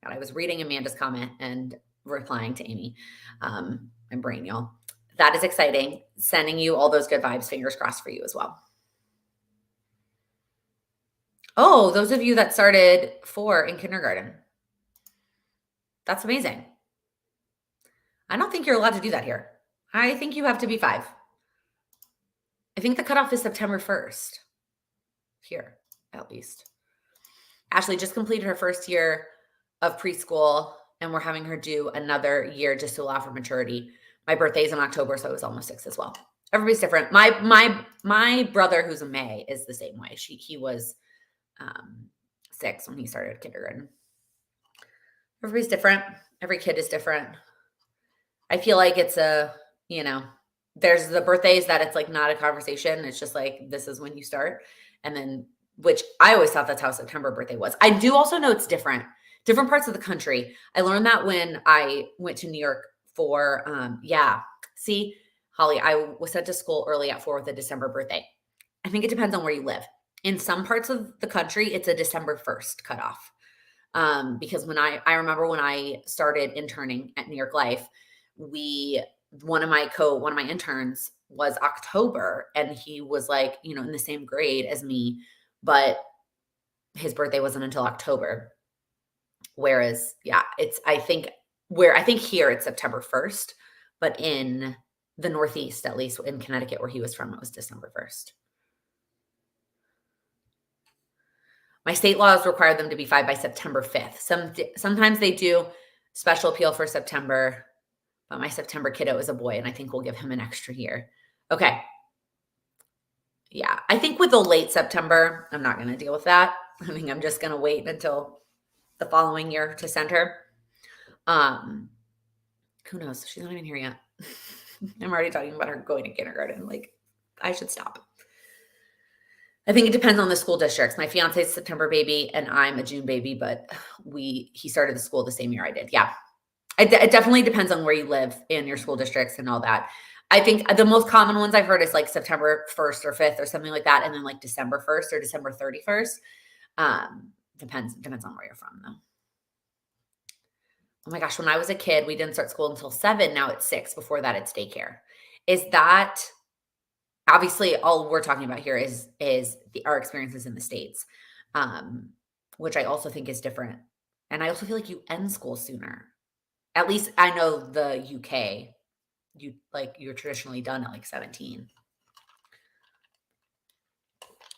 [SPEAKER 1] God, I was reading Amanda's comment and replying to Amy. My brain, y'all. That is exciting. Sending you all those good vibes. Fingers crossed for you as well. Oh, those of you that started 4 in kindergarten. That's amazing. I don't think you're allowed to do that here. I think you have to be 5. I think the cutoff is September 1st here, at least. Ashley just completed her first year of preschool, and we're having her do another year just to allow for maturity. My birthday's in October, so I was almost 6 as well. Everybody's different. My brother, who's a May, is the same way. He was 6 when he started kindergarten. Everybody's different. Every kid is different. I feel like it's there's the birthdays that it's like not a conversation. It's just like, this is when you start. And then, which I always thought that's how September birthday was. I do also know it's different parts of the country. I learned that when I went to New York for, see, Holly, I was sent to school early at 4 with a December birthday. I think it depends on where you live. In some parts of the country, it's a December 1st cutoff. Because when I remember when I started interning at New York Life, one of my interns was October, and he was like, in the same grade as me, but his birthday wasn't until October. Whereas, I think here it's September 1st, but in the Northeast, at least in Connecticut where he was from, it was December 1st. My state laws require them to be 5 by September 5th. Sometimes they do special appeal for September, but my September kiddo is a boy, and I think we'll give him an extra year. Okay. Yeah, I think with the late September, I'm not going to deal with that. I think I'm just going to wait until the following year to send her. Who knows? She's not even here yet. I'm already talking about her going to kindergarten. Like, I should stop. I think it depends on the school districts. My fiance is a September baby and I'm a June baby, but he started the school the same year I did. Yeah. It definitely depends on where you live in your school districts and all that. I think the most common ones I've heard is like September 1st or 5th or something like that. And then like December 1st or December 31st. Depends on where you're from though. Oh my gosh. When I was a kid, we didn't start school until 7. Now it's 6. Before that, it's daycare. Is that obviously all we're talking about here is our experiences in the States, which I also think is different. And I also feel like you end school sooner. At least I know the UK, you're traditionally done at like 17.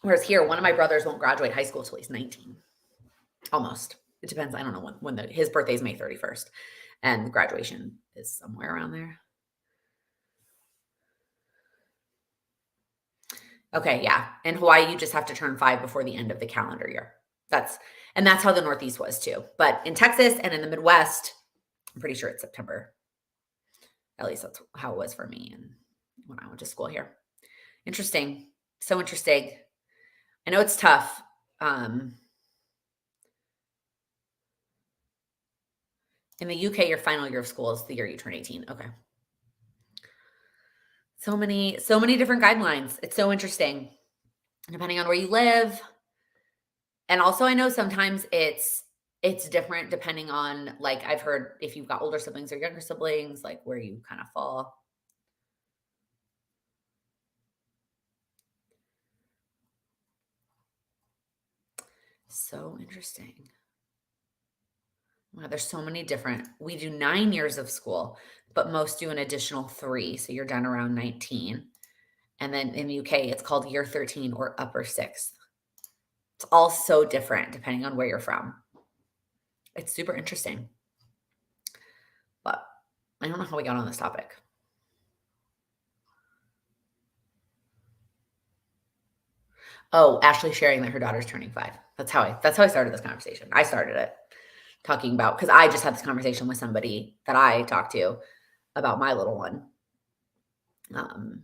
[SPEAKER 1] Whereas here, one of my brothers won't graduate high school till he's 19. Almost. It depends. I don't know when his birthday is May 31st and graduation is somewhere around there. Okay, yeah. In Hawaii, you just have to turn 5 before the end of the calendar year. That's how the Northeast was too. But in Texas and in the Midwest, I'm pretty sure it's September. At least that's how it was for me and when I went to school here. Interesting. So interesting. I know it's tough. In the UK, your final year of school is the year you turn 18. Okay. So many different guidelines. It's so interesting depending on where you live. And also I know sometimes it's different depending on, like, I've heard if you've got older siblings or younger siblings, like where you kind of fall. So interesting. Wow, there's so many different. We do 9 years of school, but most do an additional 3, so you're done around 19. And then in the UK, it's called year 13 or upper 6th. It's all so different depending on where you're from. It's super interesting, but I don't know how we got on this topic. Oh, Ashley sharing that her daughter's turning 5. That's how I started this conversation. I started it talking about, because I just had this conversation with somebody that I talked to about my little one. Um,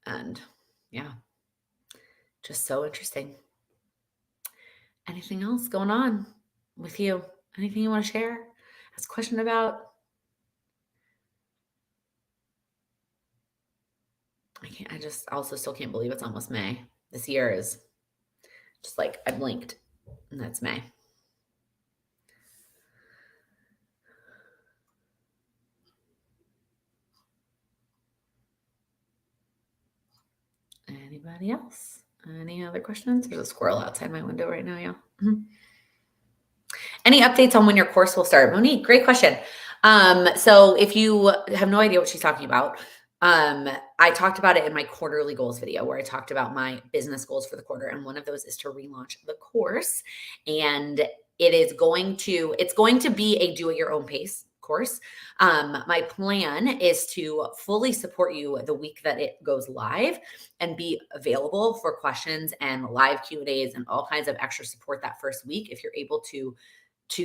[SPEAKER 1] and yeah, just so interesting. Anything else going on with you? Anything you want to share? Ask a question about? I just also still can't believe it's almost May. This year is just like I blinked and that's May. Anybody else? Any other questions? There's a squirrel outside my window right now, y'all. Any updates on when your course will start? Monique, great question. So if you have no idea what she's talking about, I talked about it in my quarterly goals video where I talked about my business goals for the quarter. And one of those is to relaunch the course. And it's going to be a do at your own pace course. My plan is to fully support you the week that it goes live and be available for questions and live Q&As and all kinds of extra support that first week if you're able to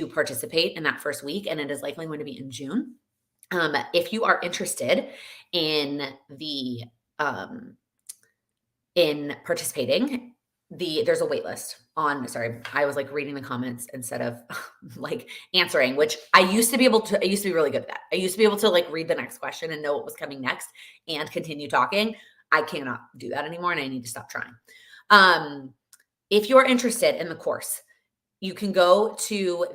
[SPEAKER 1] participate in that first week. And it is likely going to be in June. If you are interested in the in participating, there's a wait list on. Sorry, I was like reading the comments instead of like answering, which I used to be really good at that. I used to be able to like read the next question and know what was coming next and continue talking. I cannot do that anymore and I need to stop trying. If you're interested in the course, you can go to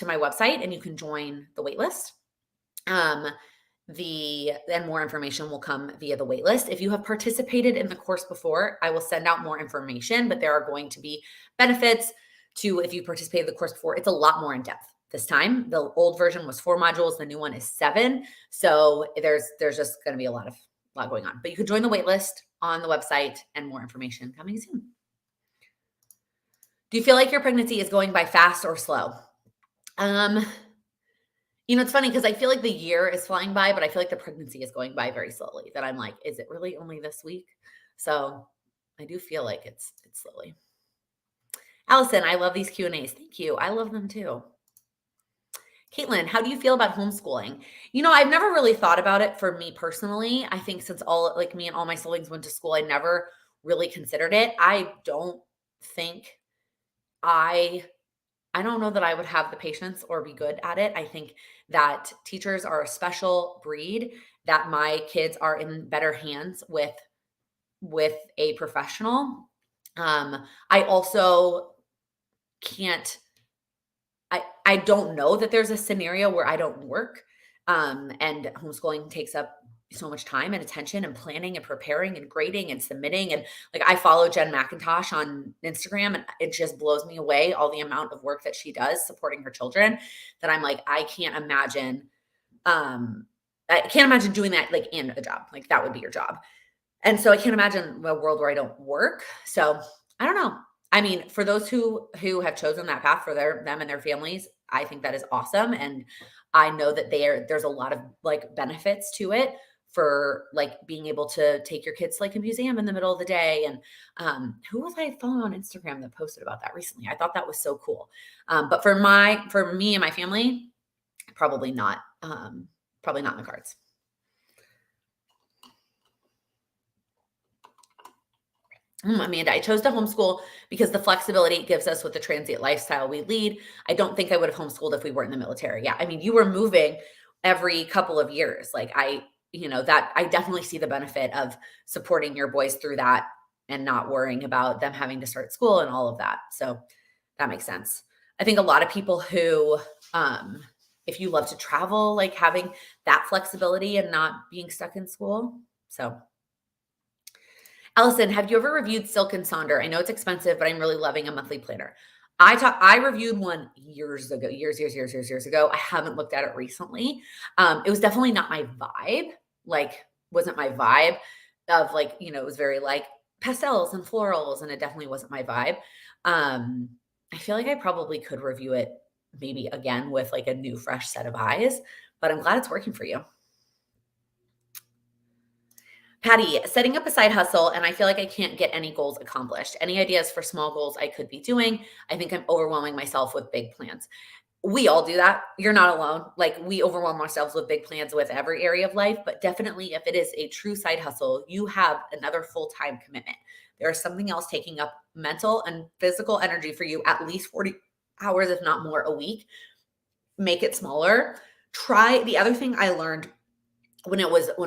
[SPEAKER 1] my website and you can join the wait list. Then more information will come via the wait list. If you have participated in the course before, I will send out more information, but there are going to be benefits to if you participated in the course before. It's a lot more in depth this time. The old version was 4 modules. The new one is 7. So there's just going to be a lot going on, but you can join the wait list on the website and more information coming soon. Do you feel like your pregnancy is going by fast or slow? It's funny because I feel like the year is flying by, but I feel like the pregnancy is going by very slowly. That I'm like, is it really only this week? So I do feel like it's slowly. Allison, I love these Q&As. Thank you. I love them too. Caitlin, how do you feel about homeschooling? I've never really thought about it for me personally. I think since me and all my siblings went to school, I never really considered it. I don't think I don't know that I would have the patience or be good at it. I think that teachers are a special breed, that my kids are in better hands with a professional. I also can't, I don't know that there's a scenario where I don't work. And homeschooling takes up so much time and attention and planning and preparing and grading and submitting. And like, I follow Jen McIntosh on Instagram and it just blows me away all the amount of work that she does supporting her children, that I'm like, I can't imagine doing that like in a job. Like that would be your job. And so I can't imagine a world where I don't work. So I don't know. I mean, for those who have chosen that path for them and their families, I think that is awesome. And I know that there's a lot of like benefits to it, for like being able to take your kids to like a museum in the middle of the day. And who was I following on Instagram that posted about that recently? I thought that was so cool. But for me and my family, probably not in the cards. Amanda, I chose to homeschool because the flexibility it gives us with the transient lifestyle we lead. I don't think I would have homeschooled if we weren't in the military. Yeah. I mean, you were moving every couple of years. Like that I definitely see the benefit of supporting your boys through that and not worrying about them having to start school and all of that. So that makes sense. I think a lot of people who, if you love to travel, like having that flexibility and not being stuck in school. So, Allison, have you ever reviewed Silk and Sonder? I know it's expensive, but I'm really loving a monthly planner. I reviewed one years ago, years ago. I haven't looked at it recently. It was definitely not my vibe. Like, wasn't my vibe of like, it was very like pastels and florals, and it definitely wasn't my vibe. I feel like I probably could review it maybe again with like a new, fresh set of eyes, but I'm glad it's working for you. Patty, setting up a side hustle, and I feel like I can't get any goals accomplished. Any ideas for small goals I could be doing? I think I'm overwhelming myself with big plans. We all do that. You're not alone. Like, we overwhelm ourselves with big plans with every area of life, but definitely if it is a true side hustle, you have another full-time commitment. There is something else taking up mental and physical energy for you at least 40 hours, if not more, a week. Make it smaller. Try the other thing I learned when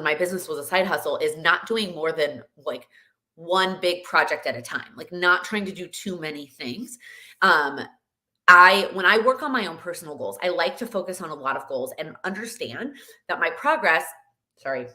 [SPEAKER 1] my business was a side hustle is not doing more than like one big project at a time, like not trying to do too many things. When I work on my own personal goals, I like to focus on a lot of goals and understand that my progress, sorry,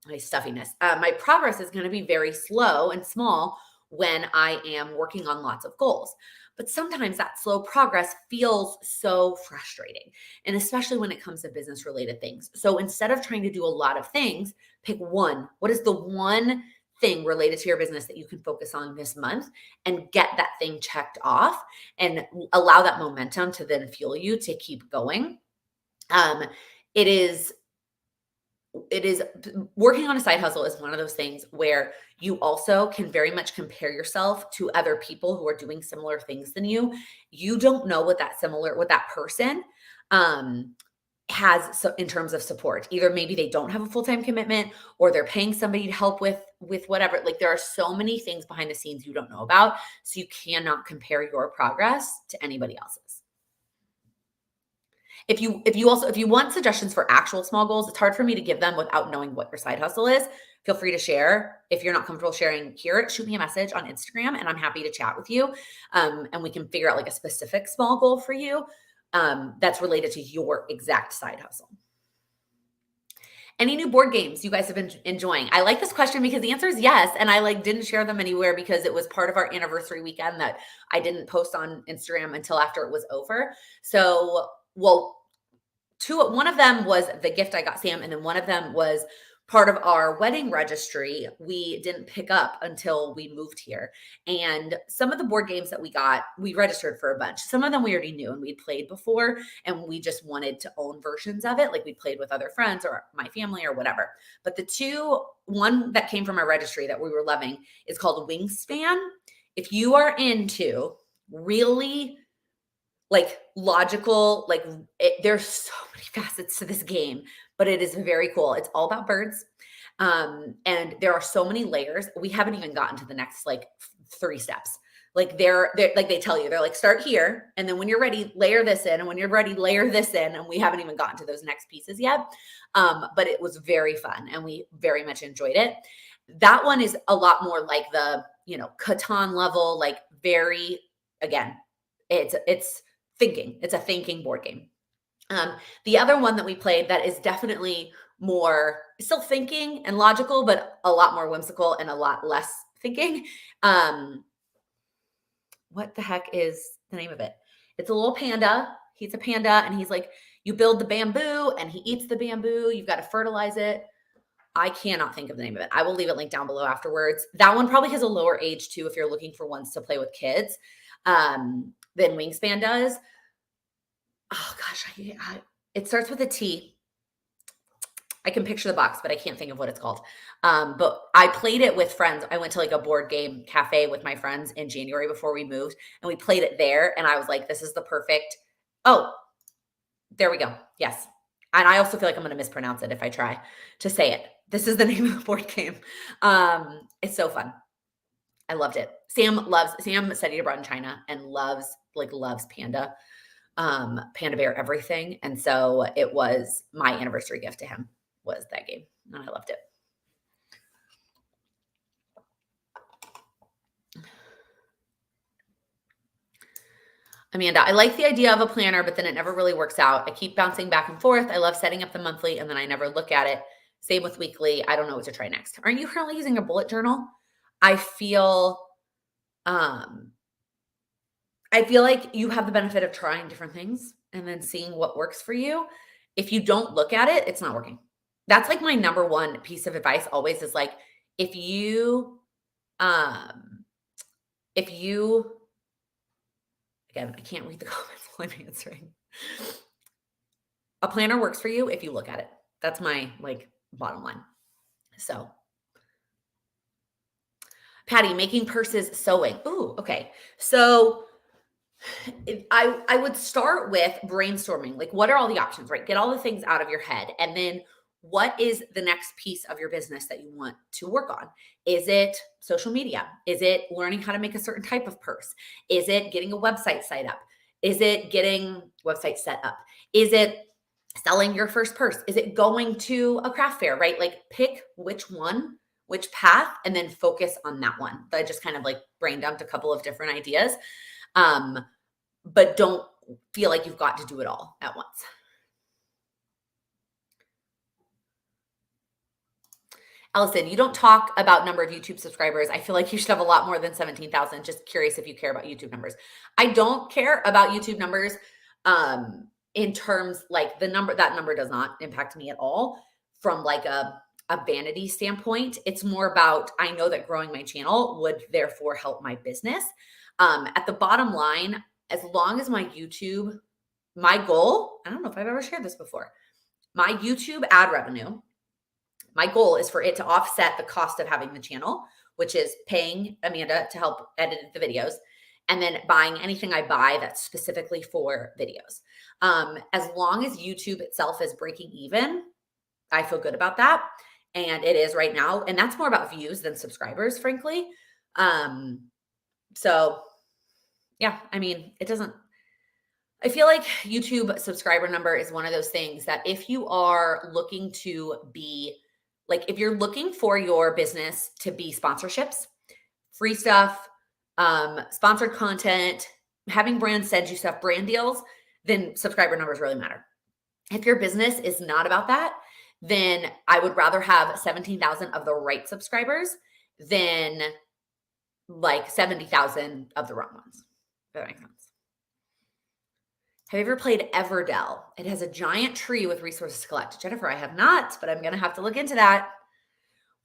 [SPEAKER 1] my stuffiness, my progress is going to be very slow and small when I am working on lots of goals. But sometimes that slow progress feels so frustrating, and especially when it comes to business related things. So instead of trying to do a lot of things, pick one. What is the one thing related to your business that you can focus on this month and get that thing checked off and allow that momentum to then fuel you to keep going? Um, it is working on a side hustle is one of those things where you also can very much compare yourself to other people who are doing similar things than you. You don't know what that person has, so in terms of support. Either maybe they don't have a full-time commitment, or they're paying somebody to help with whatever. Like, there are so many things behind the scenes you don't know about, so you cannot compare your progress to anybody else's. If you want suggestions for actual small goals, it's hard for me to give them without knowing what your side hustle is. Feel free to share. If you're not comfortable sharing here, shoot me a message on Instagram and I'm happy to chat with you. And we can figure out like a specific small goal for you that's related to your exact side hustle. Any new board games you guys have been enjoying? I like this question because the answer is yes. And I didn't share them anywhere because it was part of our anniversary weekend that I didn't post on Instagram until after it was over. So, one of them was the gift I got Sam, and then one of them was part of our wedding registry. We didn't pick up until we moved here. And some of the board games that we got, we registered for a bunch. Some of them we already knew and we'd played before, and we just wanted to own versions of it. Like, we played with other friends or my family or whatever. But one that came from our registry that we were loving is called Wingspan. If you are into really like logical, there's so many facets to this game, but it is very cool. It's all about birds. And there are so many layers. We haven't even gotten to the next 3 steps. Like, they're like, they tell you, they're like, start here. And then when you're ready, layer this in. And when you're ready, layer this in. And we haven't even gotten to those next pieces yet. But it was very fun and we very much enjoyed it. That one is a lot more like the, Catan level, like very, again, it's thinking. It's a thinking board game. The other one that we played that is definitely more still thinking and logical, but a lot more whimsical and a lot less thinking. What the heck is the name of it? It's a little panda. He's a panda, and he's like, you build the bamboo and he eats the bamboo. You've got to fertilize it. I cannot think of the name of it. I will leave it linked down below afterwards. That one probably has a lower age too, if you're looking for ones to play with kids, than Wingspan does. Oh gosh, it starts with a T. I can picture the box, but I can't think of what it's called. But I played it with friends. I went to a board game cafe with my friends in January before we moved, and we played it there. And I was like, this is the perfect. Oh, there we go. Yes. And I also feel like I'm going to mispronounce it if I try to say it. This is the name of the board game. It's so fun. I loved it. Sam studied abroad in China and loves panda. Panda bear everything. And so it was my anniversary gift to him was that game. and I loved it. Amanda, I like the idea of a planner, but then it never really works out. I keep bouncing back and forth. I love setting up the monthly and then I never look at it. Same with weekly. I don't know what to try next. Aren't you currently using a bullet journal? I feel like you have the benefit of trying different things and then seeing what works for you. If you don't look at it, it's not working. That's like my number one piece of advice always is like, if you, again, I can't read the comments while I'm answering. A planner works for you if you look at it. That's my like bottom line. So Patty, making purses, sewing. Ooh, okay. So I would start with brainstorming. Like, what are all the options, right? Get all the things out of your head. And then what is the next piece of your business that you want to work on? Is it social media? Is it learning how to make a certain type of purse? Is it getting a website set up? Is it getting website set up? Is it selling your first purse? Is it going to a craft fair, right? Like pick which one, which path, and then focus on that one. I just kind of like brain dumped a couple of different ideas. But don't feel like you've got to do it all at once. Allison, you don't talk about number of YouTube subscribers. I feel like you should have a lot more than 17,000. Just curious if you care about YouTube numbers. I don't care about YouTube numbers in terms like that number does not impact me at all from like a vanity standpoint. It's more about, I know that growing my channel would therefore help my business. At the bottom line, as long as my YouTube, my goal, I don't know if I've ever shared this before, my YouTube ad revenue, my goal is for it to offset the cost of having the channel, which is paying Amanda to help edit the videos and then buying anything I buy that's specifically for videos. As long as YouTube itself is breaking even, I feel good about that. And it is right now. And that's more about views than subscribers, frankly. So yeah, I mean, I feel like YouTube subscriber number is one of those things that if you are looking to be like, if you're looking for your business to be sponsorships, free stuff, sponsored content, having brands send you stuff, brand deals, then subscriber numbers really matter. If your business is not about that, then I would rather have 17,000 of the right subscribers than like 70,000 of the wrong ones. If that makes sense. Have you ever played Everdell? It has a giant tree with resources to collect. Jennifer, I have not, but I'm going to have to look into that.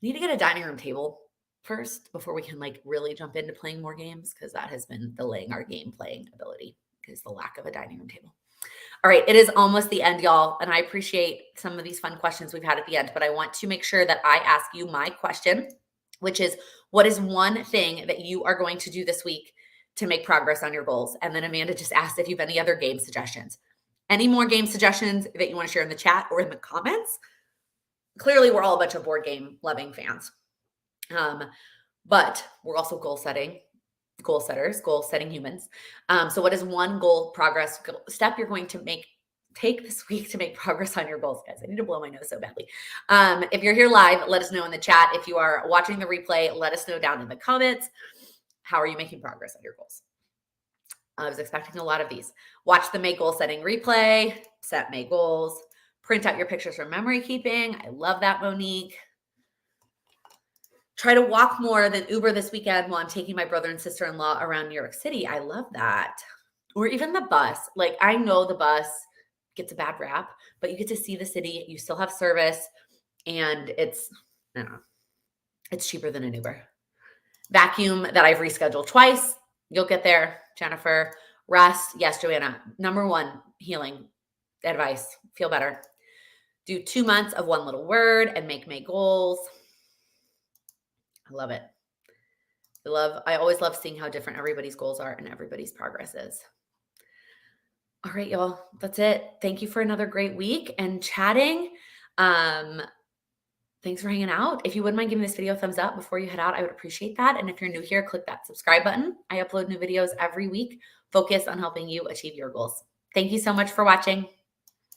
[SPEAKER 1] We need to get a dining room table first before we can like really jump into playing more games, because that has been delaying our game playing ability, is the lack of a dining room table. All right, it is almost the end, y'all, and I appreciate some of these fun questions we've had at the end, but I want to make sure that I ask you my question, which is, what is one thing that you are going to do this week to make progress on your goals? And then Amanda just asked if you have any other game suggestions. Any more game suggestions that you want to share in the chat or in the comments? Clearly, we're all a bunch of board game loving fans. But we're also goal setting humans. So what is one goal progress step you're going to take this week to make progress on your goals, guys? I need to blow my nose so badly. If you're here live, let us know in the chat. If you are watching the replay, let us know down in the comments. How are you making progress on your goals? I was expecting a lot of these. Watch the May goal setting replay, set May goals, print out your pictures for memory keeping. I love that, Monique. Try to walk more than Uber this weekend while I'm taking my brother and sister-in-law around New York City. I love that. Or even the bus. Like, I know the bus gets a bad rap, but you get to see the city. You still have service, and it's cheaper than an Uber. Vacuum that I've rescheduled twice. You'll get there, Jennifer. Rest. Yes, Joanna. Number one, healing advice. Feel better. Do 2 months of one little word and make May goals. I love it. I always love seeing how different everybody's goals are and everybody's progress is. All right, y'all. That's it. Thank you for another great week and chatting. Thanks for hanging out. If you wouldn't mind giving this video a thumbs up before you head out, I would appreciate that. And if you're new here, click that subscribe button. I upload new videos every week. Focus on helping you achieve your goals. Thank you so much for watching.